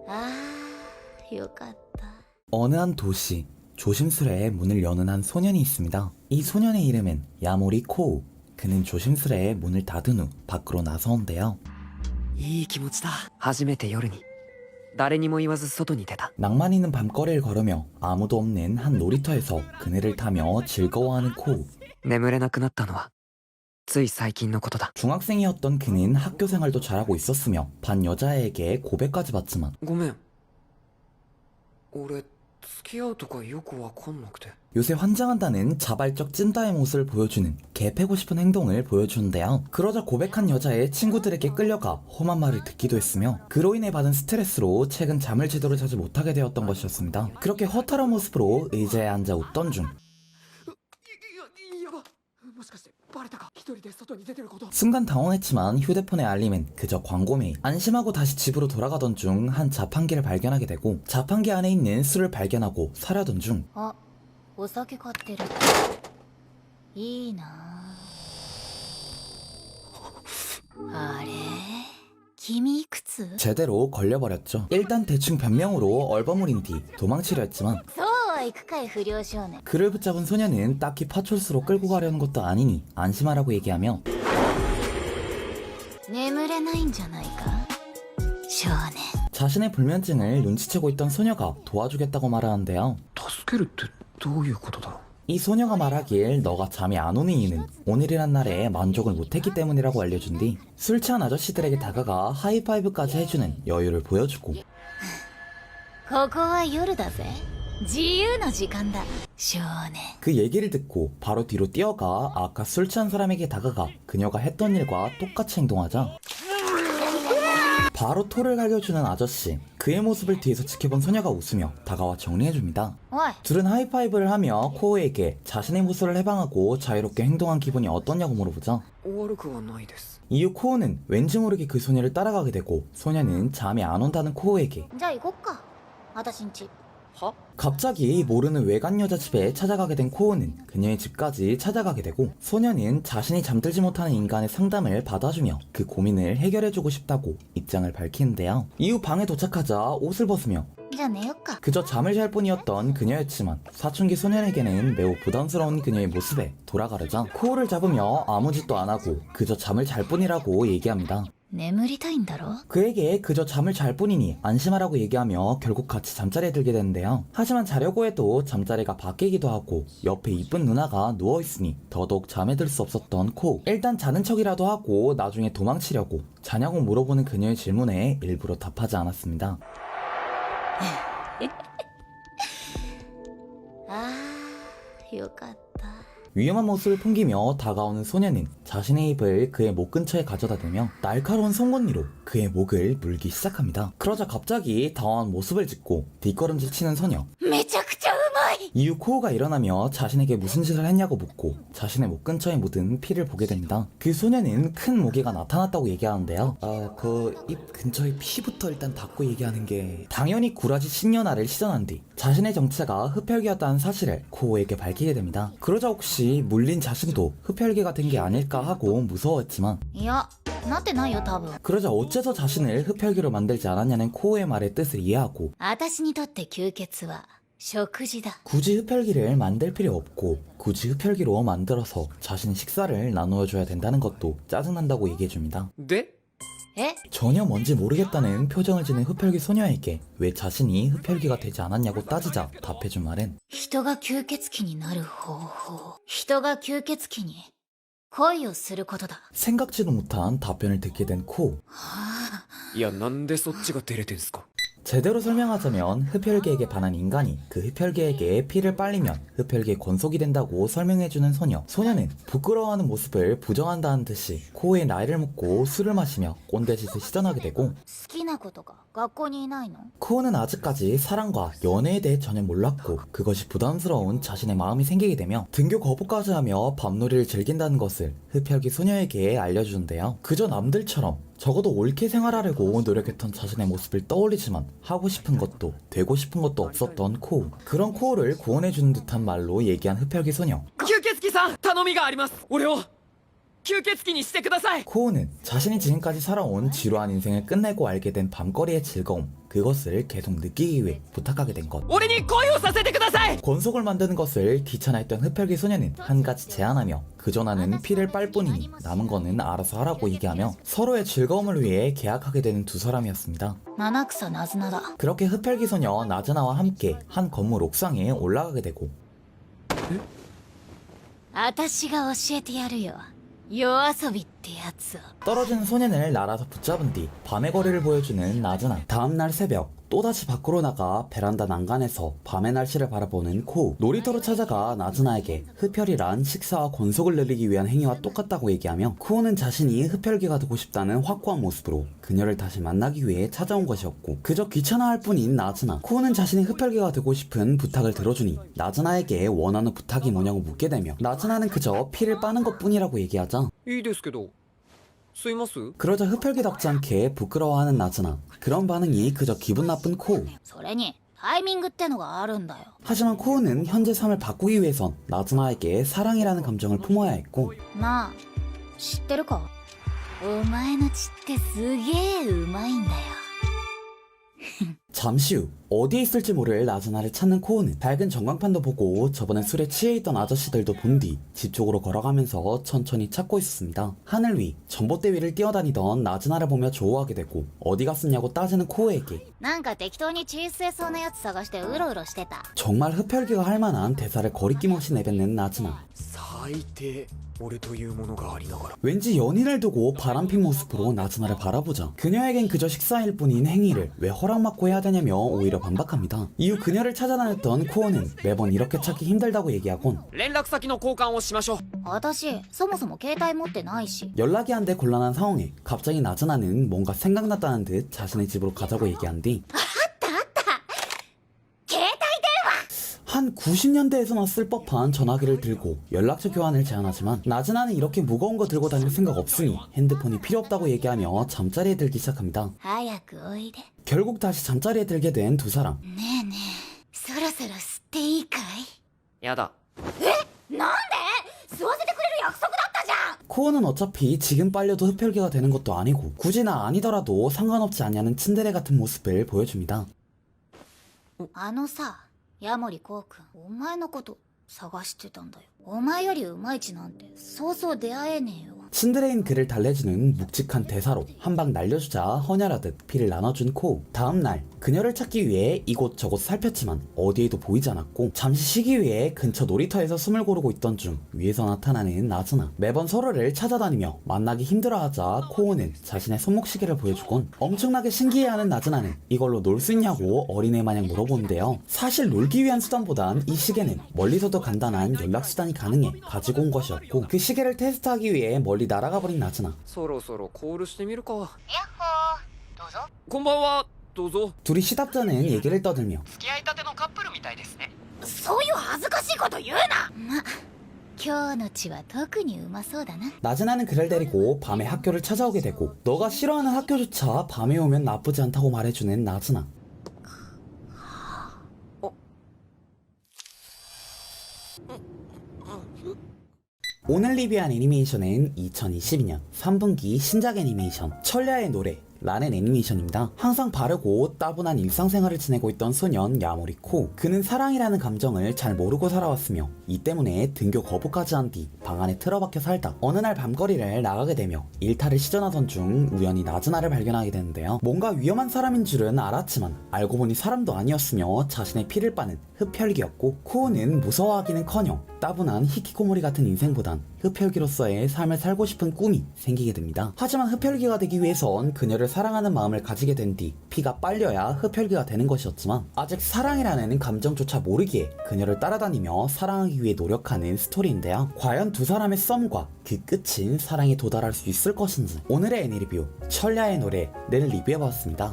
아, よかった. 어느 한 도시, 조심스레 문을 여는 한 소년이 있습니다. 이 소년의 이름은 야모리 코우. 그는 조심스레 문을 닫은 후 밖으로 나서온대요. いい気持ちだ。初めて夜に誰にも言わず外に出た。 낭만 있는 밤거리를 걸으며 아무도 없는 한 놀이터에서 그네를 타며 즐거워하는 코우. 眠れなくなったのはつい最近のことだ。 중학생이었던 그는 학교 생활도 잘하고 있었으며 반 여자애에게 고백까지 받지만 ごめん。俺付き合うとかよくわかんなくて。 요새 환장한다는 자발적 찐따의 모습을 보여주는 개패고 싶은 행동을 보여주는데요. 그러자 고백한 여자의 친구들에게 끌려가 험한 말을 듣기도 했으며 그로 인해 받은 스트레스로 최근 잠을 제대로 자지 못하게 되었던 것이었습니다. 그렇게 허탈한 모습으로 의자에 앉아 웃던 중 순간 당황했지만 휴대폰의 알림은 그저 광고 메일. 안심하고 다시 집으로 돌아가던 중 한 자판기를 발견하게 되고 자판기 안에 있는 술을 발견하고 사려던 중 あ、お酒買ってる。いいなあ。あれ、君いくつ？ 제대로 걸려버렸죠. 일단 대충 변명으로 얼버무린 뒤 도망치려 했지만 そうはいくかい不良少年。 그를 붙잡은 소년은 딱히 파출소로 끌고 가려는 것도 아니니 안심하라고 얘기하며 眠れないんじゃないか、少年。 자신의 불면증을 눈치채고 있던 소녀가 도와주겠다고 말하는데요. 助けるってどういうことだろう。 이 소녀가 말하길 너가 잠이 안 오는 이유는 오늘이란 날에 만족을 못했기 때문이라고 알려준 뒤 술 취한 아저씨들에게 다가가 하이파이브까지 해주는 여유를 보여주고 ここは夜だぜ。自由の時間だ、少年。 그 얘기를 듣고 바로 뒤로 뛰어가 아까 술 취한 사람에게 다가가 그녀가 했던 일과 똑같이 행동하자 바로 토를 갈겨주는 아저씨. 그의 모습을 뒤에서 지켜본 소녀가 웃으며 다가와 정리해줍니다. おい、 둘은 하이파이브를 하며 코우에게 자신의 모습을 해방하고 자유롭게 행동한 기분이 어떠냐고 물어보자 悪くはないです。 이후 코우는 왠지 모르게 그 소녀를 따라가게 되고 소녀는 잠이 안 온다는 코우에게 じゃあ行こっか、私んち。は？ 갑자기 모르는 외간 여자 집에 찾아가게 된 코우는 그녀의 집까지 찾아가게 되고 소녀는 자신이 잠들지 못하는 인간의 상담을 받아주며 그 고민을 해결해주고 싶다고 입장을 밝히는데요. 이후 방에 도착하자 옷을 벗으며 じゃあ寝よっか。 그저 잠을 잘 뿐이었던 그녀였지만 사춘기 소년에게는 매우 부담스러운 그녀의 모습에 돌아가려자 코우를 잡으며 아무 짓도 안 하고 그저 잠을 잘 뿐이라고 얘기합니다. 眠りたいんだろ。 그에게 그저 잠을 잘 뿐이니 안심하라고 얘기하며 결국 같이 잠자리에 들게 되는데요. 하지만 자려고 해도 잠자리가 바뀌기도 하고 옆에 이쁜 누나가 누워있으니 더더욱 잠에 들 수 없었던 코우. 일단 자는 척이라도 하고 나중에 도망치려고 자냐고 물어보는 그녀의 질문에 일부러 답하지 않았습니다. ああ、よかった。 위험한 모습을 풍기며 다가오는 소녀는 자신의 입을 그의 목 근처에 가져다 대며 날카로운 송곳니로 그의 목을 물기 시작합니다. 그러자 갑자기 당황한 모습을 짓고 뒷걸음질 치는 소녀. めちゃくちゃうまい。 이후 코우가 일어나며 자신에게 무슨 짓을 했냐고 묻고 자신의 목 근처에 묻은 피를 보게 됩니다. 그 소녀는 큰 모기가 나타났다고 얘기하는데요. 그 입 근처에 피부터 일단 닦고 얘기하는 게 당연히 구라지 신년아를 시전한 뒤 자신의 정체가 흡혈귀였다는 사실을 코우에게 밝히게 됩니다. 그러자 혹시 물린 자신도 흡혈귀가 된 게 아닐까 하고 무서워했지만 いや、なってないよ多分。 그러자 어째서 자신을 흡혈귀로 만들지 않았냐는 코우의 말의 뜻을 이해하고 私にとって吸血は食事だ。 굳이 흡혈귀를 만들 필요 없고 굳이 흡혈귀로 만들어서 자신의 식사를 나누어줘야 된다는 것도 짜증난다고 얘기해줍니다. で？え、 전혀 뭔지 모르겠다는 표정을 지는 흡혈귀 소녀에게 왜 자신이 흡혈귀가 되지 않았냐고 따지자 답해준 말은 人が吸血鬼になる方法。人が吸血鬼に恋をすることだ。 생각지도 못한 답변을 듣게 된 코우. いやなんでそっちが照れてんすか。 제대로 설명하자면 흡혈귀에게 반한 인간이 그 흡혈귀에게 피를 빨리면 흡혈귀의 권속이 된다고 설명해주는 소녀. 소녀는 부끄러워하는 모습을 부정한다는 듯이 코우의 나이를 묻고 술을 마시며 꼰대짓을 시전하게 되고 好きな子とか学校にいないの？ 코우는 아직까지 사랑과 연애에 대해 전혀 몰랐고 그것이 부담스러운 자신의 마음이 생기게 되며 등교 거부까지 하며 밤놀이를 즐긴다는 것을 흡혈귀 소녀에게 알려주는데요. 그저 남들처럼 적어도 옳게 생활하려고 노력했던 자신의 모습을 떠올리지만 하고 싶은 것도 되고 싶은 것도 없었던 코우. 그런 코우를 구원해주는 듯한 말로 얘기한 흡혈귀 소녀. 吸血鬼さん頼みがあります。俺を吸血鬼にしてください。 코우는 자신이 지금까지 살아온 지루한 인생을 끝내고 알게 된 밤거리의 즐거움, 그것을 계속 느끼기 위해 부탁하게 된 것. 俺に恋をさせてください。 권속을 만드는 것을 귀찮아했던 흡혈귀 소녀는 한 가지 제안하며 그저 나는 피를 빨 뿐이니 남은 거는 알아서 하라고 얘기하며 서로의 즐거움을 위해 계약하게 되는 두 사람이었습니다. 七草ナズナだ。 그렇게 흡혈귀 소녀 나즈나와 함께 한 건물 옥상에 올라가게 되고 私が教えてやるよ。夜遊びってやつを。 떨어진 소년을 날아서 붙잡은 뒤 밤의 거리를 보여주는 나즈나. 다음날 새벽 또다시 밖으로 나가 베란다 난간에서 밤의 날씨를 바라보는 코우. 놀이터로 찾아가 나즈나에게 흡혈이란 식사와 권속을 늘리기 위한 행위와 똑같다고 얘기하며 코우는 자신이 흡혈귀가 되고 싶다는 확고한 모습으로 그녀를 다시 만나기 위해 찾아온 것이었고 그저 귀찮아할 뿐인 나즈나. 코우는 자신이 흡혈귀가 되고 싶은 부탁을 들어주니 나즈나에게 원하는 부탁이 뭐냐고 묻게 되며 나즈나는 그저 피를 빠는 것뿐이라고 얘기하자 いいですけど吸います？ 그러자 흡혈귀답지 않게 부끄러워하는 나즈나. 그런 반응이 그저 기분 나쁜 코우. それにタイミングってのがあるんだよ。 하지만 코우는 현재 삶을 바꾸기 위해선 나즈나에게 사랑이라는 감정을 품어야 했고 なあ、知ってるか？お前の血ってすげえうまいんだよ。 잠시 후 어디에 있을지 모를 나즈나를 찾는 코우는 밝은 전광판도 보고 저번에 술에 취해 있던 아저씨들도 본 뒤 집 쪽으로 걸어가면서 천천히 찾고 있었습니다. 하늘 위 전봇대 위를 뛰어다니던 나즈나를 보며 조우하게 되고 어디 갔었냐고 따지는 코우에게 なんか適当に血吸えそうなやつ探してうろうろしてた。 정말 흡혈귀가 할 만한 대사를 거리낌 없이 내뱉는 나즈나. 最低俺というものがありながら 왠지 연인을 두고 바람핀 모습으로 나즈나를 바라보자 그녀에겐 그저 식사일 뿐인 행위를 왜 허락받고 해야 되냐며 오히려 반박합니다. 이후 그녀를 찾아다녔던 코어는 매번 이렇게 찾기 힘들다고 얘기하곤 連絡先の交換をしましょう。私、そもそも携帯持ってないし。 연락이 안 돼 곤란한 상황에 갑자기 나즈나는 뭔가 생각났다는 듯 자신의 집으로 가자고 얘기한 뒤 携帯 한 90년대에서나 쓸 법한 전화기를 들고 연락처 교환을 제안하지만 나즈나는 이렇게 무거운 거 들고 다닐 생각 없으니 핸드폰이 필요 없다고 얘기하며 잠자리에 들기 시작합니다. 早くおいで。 결국 다시 잠자리에 들게 된 두 사람. ねえねえ、そろそろ吸っていいかい？やだ。なんで？吸わせてくれる約束だったじゃん。 코어는 어차피 지금 빨려도 흡혈귀가 되는 것도 아니고 굳이 나 아니더라도 상관없지 않냐는 츤데레 같은 모습을 보여줍니다. あのさ、ヤモリコウ君、お前のこと探してたんだよ。お前よりうまい血なんてそうそう出会えねえよ。 츤데레인 그를 달래주는 묵직한 대사로 한 방 날려주자 허냐라듯 피를 나눠준 코우. 다음날 그녀를 찾기 위해 이곳저곳 살폈지만 어디에도 보이지 않았고 잠시 쉬기 위해 근처 놀이터에서 숨을 고르고 있던 중 위에서 나타나는 나즈나. 매번 서로를 찾아다니며 만나기 힘들어하자 코우는 자신의 손목시계를 보여주곤 엄청나게 신기해하는 나즈나는 이걸로 놀 수 있냐고 어린애 마냥 물어보는데요. 사실 놀기 위한 수단보단 이 시계는 멀리서도 간단한 연락수단이 가능해 가지고 온 것이었고 그 시계를 테스트하기 위해 멀리 날아가 버린 나즈나. そろそろコールしてみるか。ヤッホー、どうぞ。こんばんは。どうぞ。 둘이 시답자는 얘기를 떠들며 付き合いたてのカップルみたいですね。そういう恥ずかしいこと言うな。ま、今日の血は特にうまそうだな。 나즈나는 그를 데리고 밤에 학교를 찾아오게 되고 너가 싫어하는 학교조차 밤에 오면 나쁘지 않다고 말해주는 나즈나. 오늘 리뷰한 애니메이션은 2022년 3분기 신작 애니메이션 철야의 노래 라는 애니메이션입니다. 항상 바르고 따분한 일상생활을 지내고 있던 소년 야모리 코. 그는 사랑이라는 감정을 잘 모르고 살아왔으며 이 때문에 등교 거부까지 한 뒤 방 안에 틀어박혀 살다 어느 날 밤거리를 나가게 되며 일탈을 시전하던 중 우연히 나즈나를 발견하게 되는데요. 뭔가 위험한 사람인 줄은 알았지만 알고 보니 사람도 아니었으며 자신의 피를 빠는 흡혈귀였고 코우는 무서워하기는커녕 따분한 히키코모리 같은 인생보단 흡혈귀로서의 삶을 살고 싶은 꿈이 생기게 됩니다. 하지만 흡혈귀가 되기 위해선 그녀를 사랑하는 마음을 가지게 된 뒤 피가 빨려야 흡혈귀가 되는 것이었지만 아직 사랑이라는 감정조차 모르기에 그녀를 따라다니며 사랑하기 위해 노력하는 스토리인데요. 과연 두 사람의 썸과 그 끝인 사랑에 도달할 수 있을 것인지 오늘의 애니리뷰 철야의 노래를 리뷰해봤습니다.